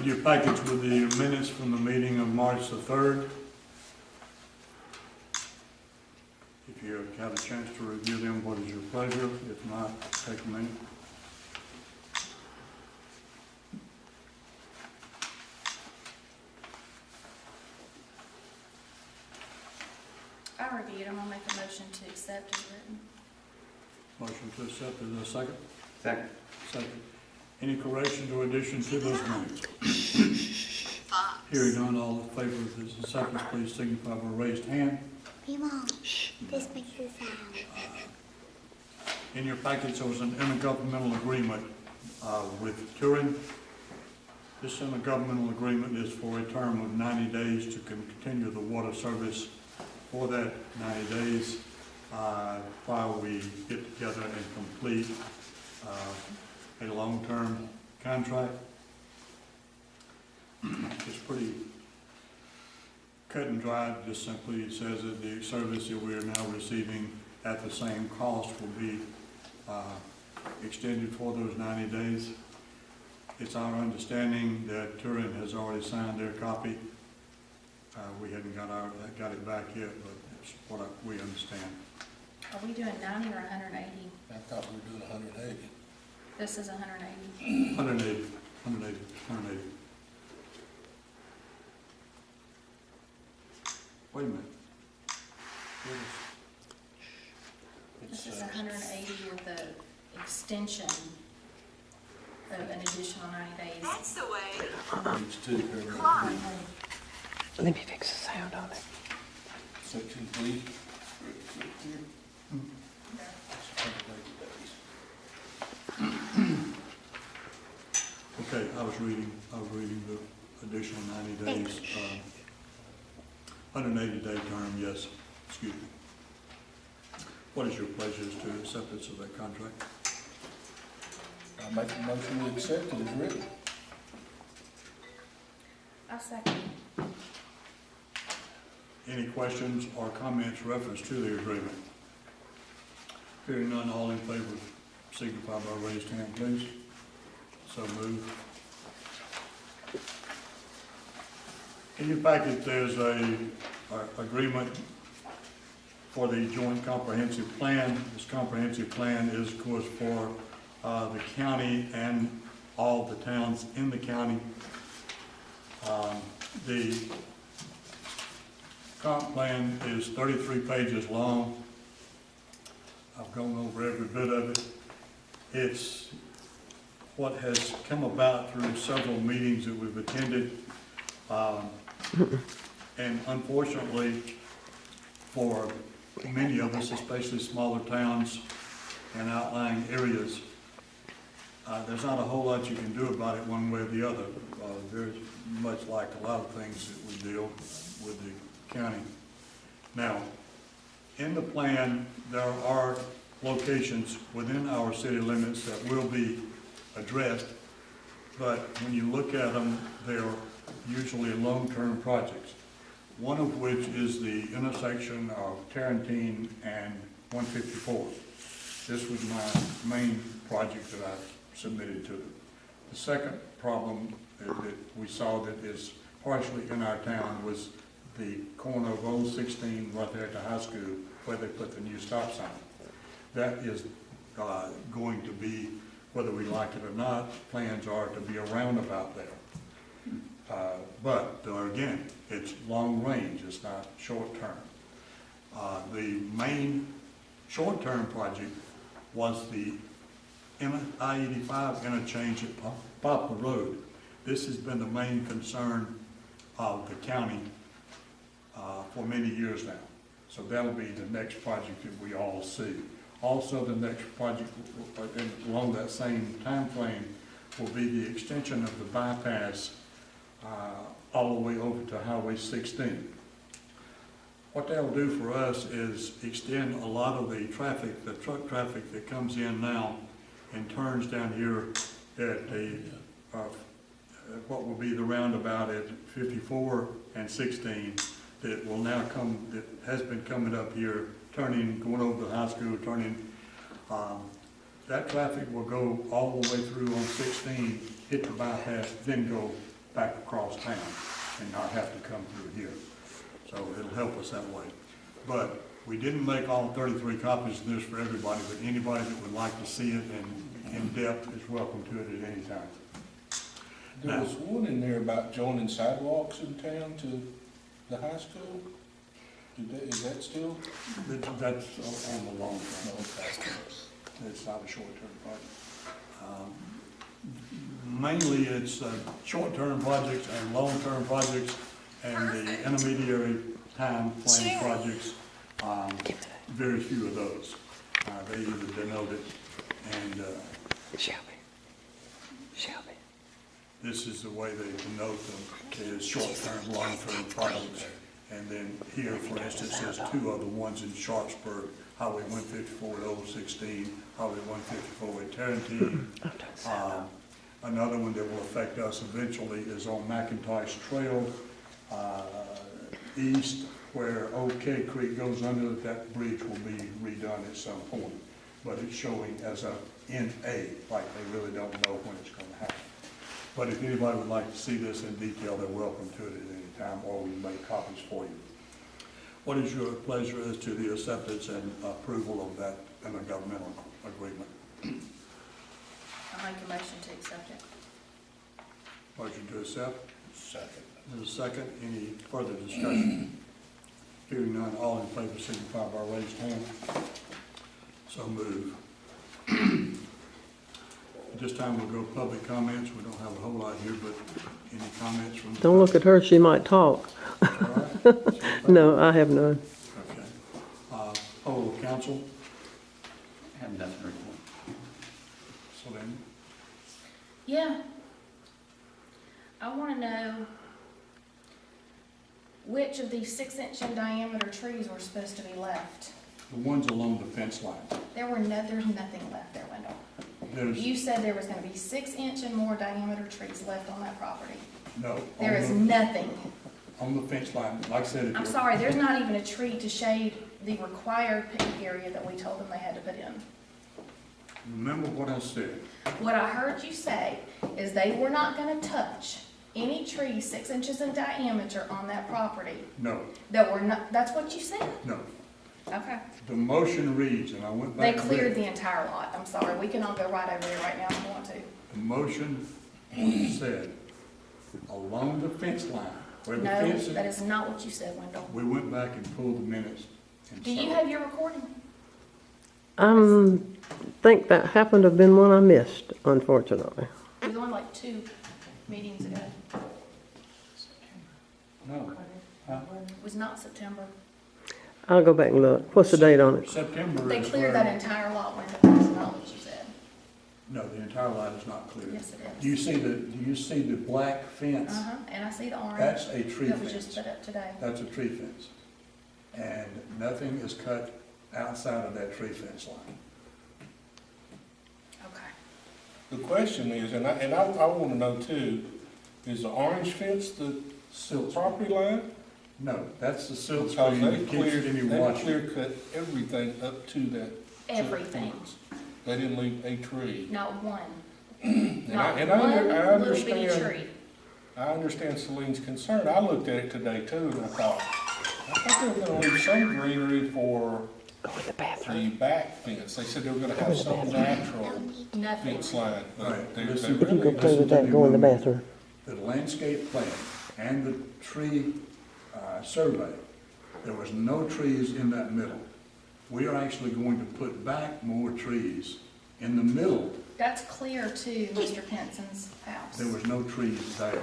your package with the minutes from the meeting of March the 3rd. If you have a chance to review them, what is your pleasure? If not, take a minute. I reviewed them. I'll make a motion to accept as written. Motion to accept, is there a second? Second. Second. Any corrections or additions to those minutes? Hearing none, all in favor of this acceptance, please signify by a raised hand. This makes a sound. In your package, there was an intergovernmental agreement with Turin. This intergovernmental agreement is for a term of 90 days to continue the water service for that 90 days while we get together and complete a long-term contract. It's pretty cut and dried. Just simply says that the service that we are now receiving at the same cost will be extended for those 90 days. It's our understanding that Turin has already signed their copy. We hadn't got it back yet, but it's what we understand. Are we doing 90 or 180? I thought we were doing 180. This is 180. 180. Wait a minute. This is 180 with the extension of an additional 90 days. That's the way. Page 2, paragraph Clock. 3, Let me fix the sound on it. section 3. Okay, I was reading the additional 90 days, 180-day term, yes, excuse me. What is your pleasure as to acceptance of that contract? I make a motion to accept it as written. I second. Any questions or comments reference to the agreement? Hearing none, all in favor signify by raised hand, please. So moved. In your packet, there's a agreement for the joint comprehensive plan. This comprehensive plan is, of course, for the county and all the towns in the county. The comp plan is 33 pages long. I've gone over every bit of it. It's what has come about through several meetings that we've attended. And unfortunately, for many of us, especially smaller towns and outlying areas, there's not a whole lot you can do about it one way or the other. Very much like a lot of things that we deal with the county. Now, in the plan, there are locations within our city limits that will be addressed, but when you look at them, they're usually long-term projects. One of which is the intersection of Tarrantine and 154. This was my main project that I submitted to them. The second problem that we saw that is partially in our town was the corner of Old 16 right there at the high school where they put the new stop sign. That is going to be, whether we like it or not, plans are to be a roundabout there. But again, it's long range, it's not short term. The main short-term project was the I-85 interchange at Poplar Road. This has been the main concern of the county for many years now. So that'll be the next project that we all see. Also, the next project along that same time frame will be the extension of the bypass all the way over to Highway 16. What that'll do for us is extend a lot of the traffic, the truck traffic that comes in now and turns down here at the what will be the roundabout at 54 and 16 that will now come, that has been coming up here, turning, going over the high school, turning. That traffic will go all the way through on 16, hit the bypass, then go back across town and not have to come through here. So it'll help us that way. But we didn't make all 33 copies of this for everybody, but anybody that would like to see it and in depth is welcome to it at any time. There was one in there about joining sidewalks in town to the high school. Is that still? That's on the long No, term. okay. It's not a short-term project. Mainly, it's short-term projects and long-term projects, and the intermediary time planning projects, very few of those. They either denote it, and this is the way they denote them, is short-term, long-term projects. And then here, for instance, there's two other ones in Sharpsburg, Highway 154 at Old 16, Highway 154 at Tarrentine. Another one that will affect us eventually is on McIntosh Trail, east, where Old K Creek goes under. That bridge will be redone at some point, but it's showing as a NA, like they really don't know when it's going to happen. But if anybody would like to see this in detail, they're welcome to it at any time, or we can make copies for you. What is your pleasure as to the acceptance and approval of that intergovernmental agreement? I'll make a motion to accept it. Motion to accept. Second. There's a second. Any further discussion? Hearing none, all in favor signify by raised hand. So move. At this time, we'll go public comments. We don't have a whole lot here, but any comments from? Don't look at her, she might talk. All right. No, I have none. Okay. Whole of council, I have nothing to report. Celene? Yeah. I want to know which of these 6-inch in diameter trees were supposed to be left. The ones along the fence line. There's nothing left there, Wendell. There's, You said there was going to be 6-inch and more diameter trees left on that property. no. There is nothing. On the fence line, like I said. if I'm you're- sorry, there's not even a tree to shade the required picnic area that we told them they had to put in. Remember what I said. What I heard you say is they were not going to touch any trees 6 inches in diameter on that property. No, That were not, that's what you said? no. Okay. The motion reads, and I went They back and cleared read. the entire lot. I'm sorry, we can all go right over there right now if you want to. The motion said, along the fence line, where the No, fence that is. is not what you said, Wendell. We went back and pulled the minutes. And Do you saw- have your recording? Think that happened to have been one I missed, unfortunately. It was only like 2 meetings ago. No. Huh? It was not September. I'll go back and look. What's the date on it? September They is cleared where- that entire lot, Wendell. That's not what you said. No, the entire line is not cleared. Yes, it Do you is. see the black fence? Uh-huh, and I see the orange. That's a tree That was just fence. put up today. That's a tree fence. And nothing is cut outside of that tree fence line. Okay. The question is, and I want to know too, is the orange fence the Silt. property line? No, that's the silt Because screen they that keeps any they water. clear cut everything up to that. silt Everything. fence. They didn't leave a tree. Not one. And Not I one I little bitty understand, tree. I understand Celine's concern. I looked at it today too, and I thought they were gonna leave some greenery for Go in the bathroom. the back fence. They said they were gonna have some natural Nothing. fence line, but Right. they Listen, If you go really, play with that, go in the bathroom. The landscape plan and the tree survey, there was no trees in that middle. We are actually going to put back more trees in the middle. That's clear to Mr. Penson's house. There was no trees there.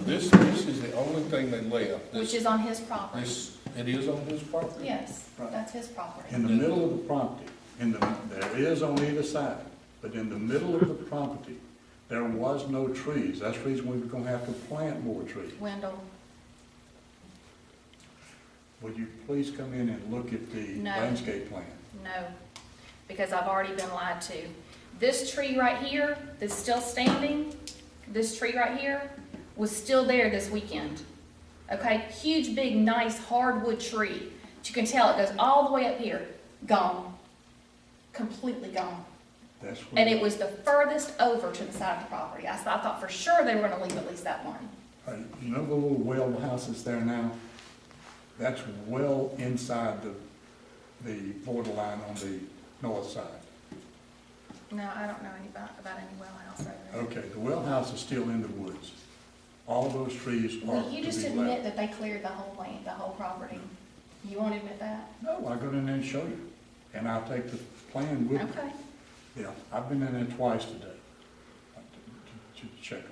this is the only thing they left. Which is on his property. It is on his property? Yes, Right. that's his property. In the middle of the property, there is on either side, but in the middle of the property, there was no trees. That's the reason we're gonna have to plant more trees. Wendell, Would you please come in and look at the No. landscape plan? no, because I've already been lied to. This tree right here that's still standing, this tree right here, was still there this weekend. Okay, huge, big, nice hardwood tree. But you can tell it goes all the way up here, gone, completely gone. That's And where, it was the furthest over to the side of the property. I thought for sure they were gonna leave at least that one. you know the little well house that's there now? That's well inside the borderline on the north side. No, I don't know about any well house over there. Okay, the well house is still in the woods. All those trees are Will to you be just left. admit that they cleared the whole land, the whole property? You won't admit that? No, I'll go in there and show you, and I'll take the plan with me. Okay. Yeah, I've been in there twice today to check on it.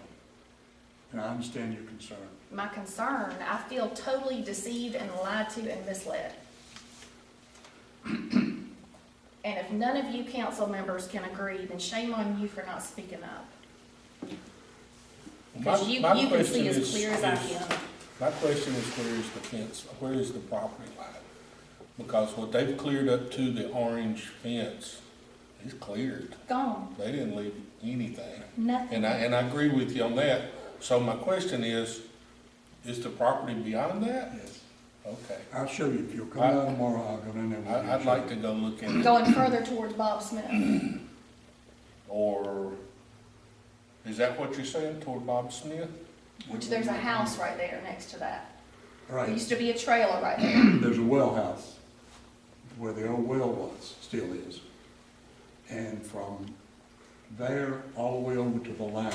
And I understand your concern. My concern, I feel totally deceived and lied to and misled. And if none of you council members can agree, then shame on you for not speaking up. Because you My can question see as is- clear as I is- can. My question is, where is the fence, where is the property line? Because what they've cleared up to the orange fence is cleared. Gone, They didn't leave anything. nothing. And I agree with you on that. So my question is the property beyond that? Yes. Okay. I'll show you. If you'll come out tomorrow, I'll go in there with you. and I'd show like you. to go look at it, Going further towards Bob Smith. or, is that what you're saying, toward Bob Smith? Which there's a house right there next to that. There Right, used to be a trailer right there. there's a well house where the old well was, still is. And from there all the way over to the line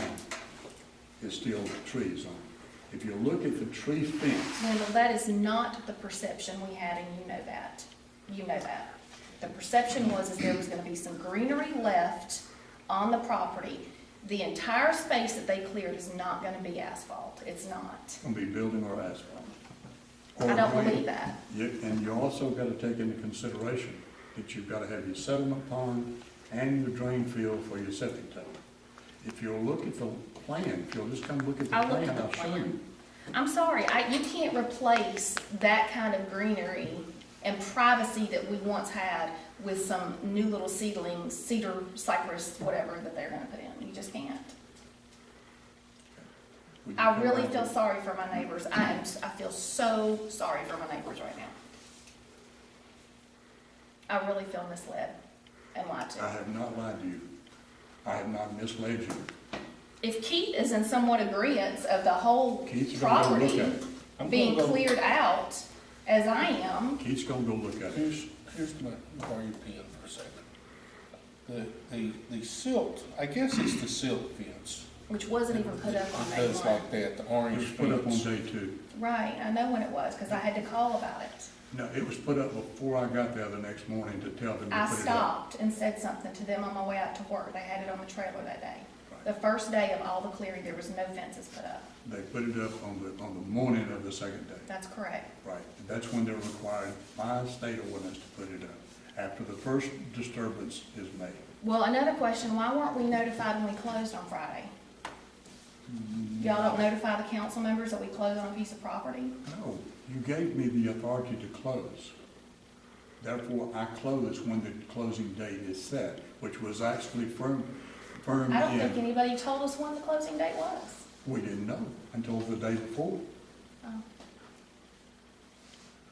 is still trees on it. If you look at the tree fence, Randall, that is not the perception we had, and you know that. You know that. The perception was is there was gonna be some greenery left on the property. The entire space that they cleared is not gonna be asphalt. It's not. it's gonna be building or asphalt. I don't Or believe that. And you also gotta take into consideration that you've gotta have your settlement pond and your drain field for your septic tank. If you'll look at the plan, if you'll just come look at the I'll look plan, at the I'll show plan. you. I'm sorry, you can't replace that kind of greenery and privacy that we once had with some new little seedlings, cedar, cypress, whatever that they're gonna put in. You just can't. Would you I come really out feel with- sorry for my neighbors. I feel so sorry for my neighbors right now. I really feel misled and lied I to. have not lied to you. I have not misled you. If Keith is in somewhat agreement of the whole Keith's gonna go look property at it. I'm being gonna go- cleared out, as I am, Keith's gonna go look at it. Here's my, borrow your pen for a second. The silt, I guess it's the silt fence. which wasn't even put up on It day does one. like that, the It orange was put up on fence. day two. Right, I know when it was, because I had to call about it. No, it was put up before I got there the next morning to tell them to I put it up. stopped and said something to them on my way out to work. They had it on the trailer that day. The first day of all the clearing, there was no fences put up. They put it up on the morning of the second day. That's correct. Right, and that's when they're required by state ordinance to put it up, after the first disturbance is made. Well, another question, why weren't we notified when we closed on Friday? Y'all don't notify the council members that we closed on a piece of property? No, you gave me the authority to close. Therefore, I close when the closing date is set, which was actually firmed I don't think in. anybody told us when the closing date was. We didn't know until the day before. Oh.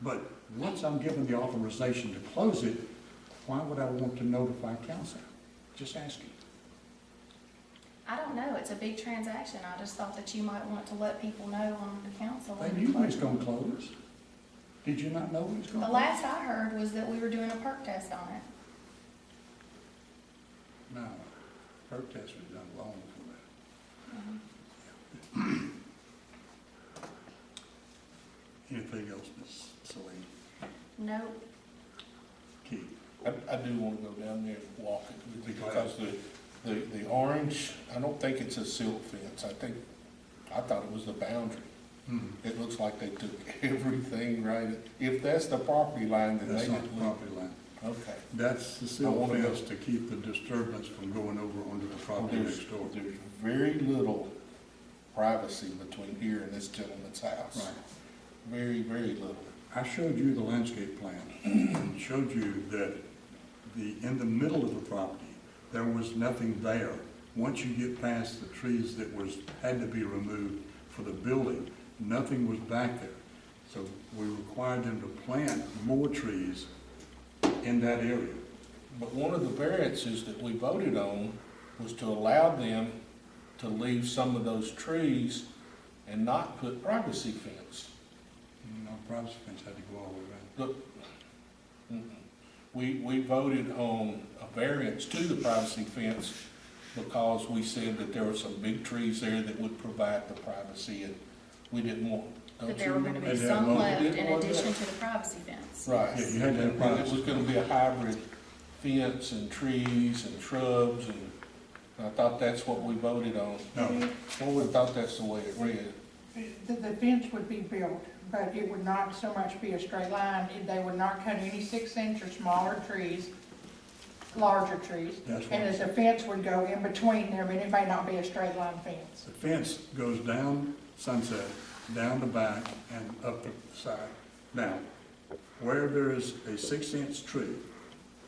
But once I'm given the authorization to close it, why would I want to notify council? Just asking. I don't know, it's a big transaction. I just thought that you might want to let people know on the council. when They we knew we was closed. gonna close. Did you not know we was gonna The close? last I heard was that we were doing a perk test on it. No, perk test was done long before that. Anything else, Ms. Celene? No, Keith? I do wanna go down there and walk it with you, Be glad. because the orange, I don't think it's a silt fence. I thought it was the boundary. It looks like they took everything right, if that's the property line, then they That's not the didn't. property line. Okay. That's the I silt wanna go- fence to keep the disturbance from going over onto the property There's, next door. there's very little privacy between here and this gentleman's house. Right. Very, very little. I showed you the landscape plan and showed you that in the middle of the property, there was nothing there. Once you get past the trees that had to be removed for the building, nothing was back there. So we required them to plant more trees in that area. But one of the variances that we voted on was to allow them to leave some of those trees and not put privacy fence. No, privacy fence had to go all the way around. Look, we voted on a variance to the privacy fence because we said that there were some big trees there that would provide the privacy, and we didn't want. But there were gonna be Maybe that some one left in didn't want addition that. to the privacy fence. Right. Yeah, you had to have And privacy. it was gonna be a hybrid fence and trees and shrubs, and I thought that's what we voted on. No, I thought that's the way it read. The fence would be built, but it would not so much be a straight line. They would not cut any 6-inch or smaller trees, larger trees. That's what And I'm as the fence would go in between there, but it may not be a straight line fence. the fence goes down Sunset, down the back, and up the side. Now, where there is a 6-inch tree,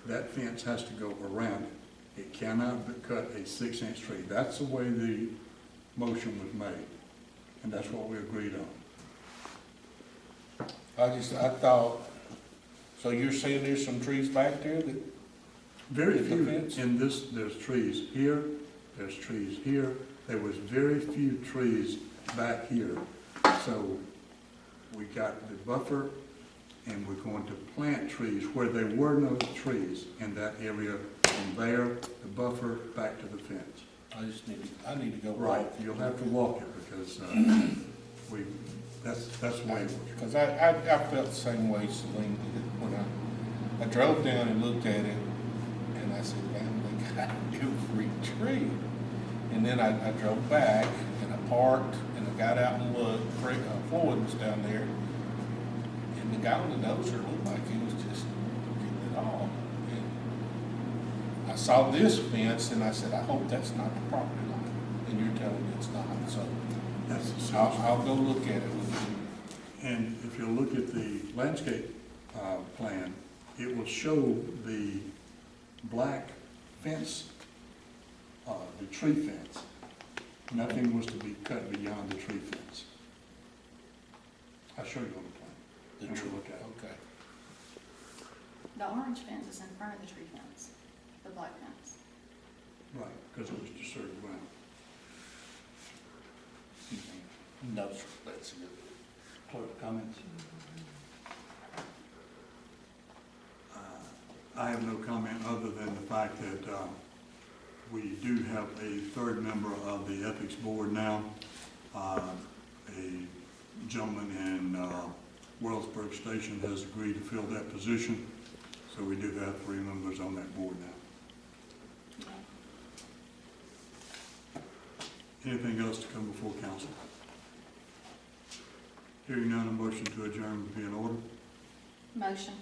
that fence has to go around it. It cannot cut a 6-inch tree. That's the way the motion was made, and that's what we agreed on. I thought, so you're saying there's some trees back there that, Very With the few fence? in this, there's trees here, there's trees here. There was very few trees back here. So we got the buffer, and we're going to plant trees where there were no trees in that area, from there, the buffer, back to the fence. I need to go. Right, you'll have to walk it, because, that's the way it was. Because I felt the same way, Celene, did when I drove down and looked at it, and I said, man, they got every tree. And then I drove back, and I parked, and I got out and looked, Floyd was down there, and the guy on the dozer looked like he was just getting it all. And I saw this fence, and I said, I hope that's not the property line, and you're telling me it's not, so That's the I'll go look at it with you. And if you look at the landscape plan, it will show the black fence, the tree fence. Nothing was to be cut beyond the tree fence. I'll show you on the plan. The And we'll tree, look at it. okay. The orange fence is in front of the tree fence, the black fence. Right, because it was disturbed ground. No, sir, that's good. Clerk, comments? I have no comment other than the fact that we do have a third member of the Ethics Board now, a gentleman in Wellsburg Station has agreed to fill that position, so we do have 3 members on that board now. Anything else to come before council? Hearing none, a motion to adjourn would be in order. Motion.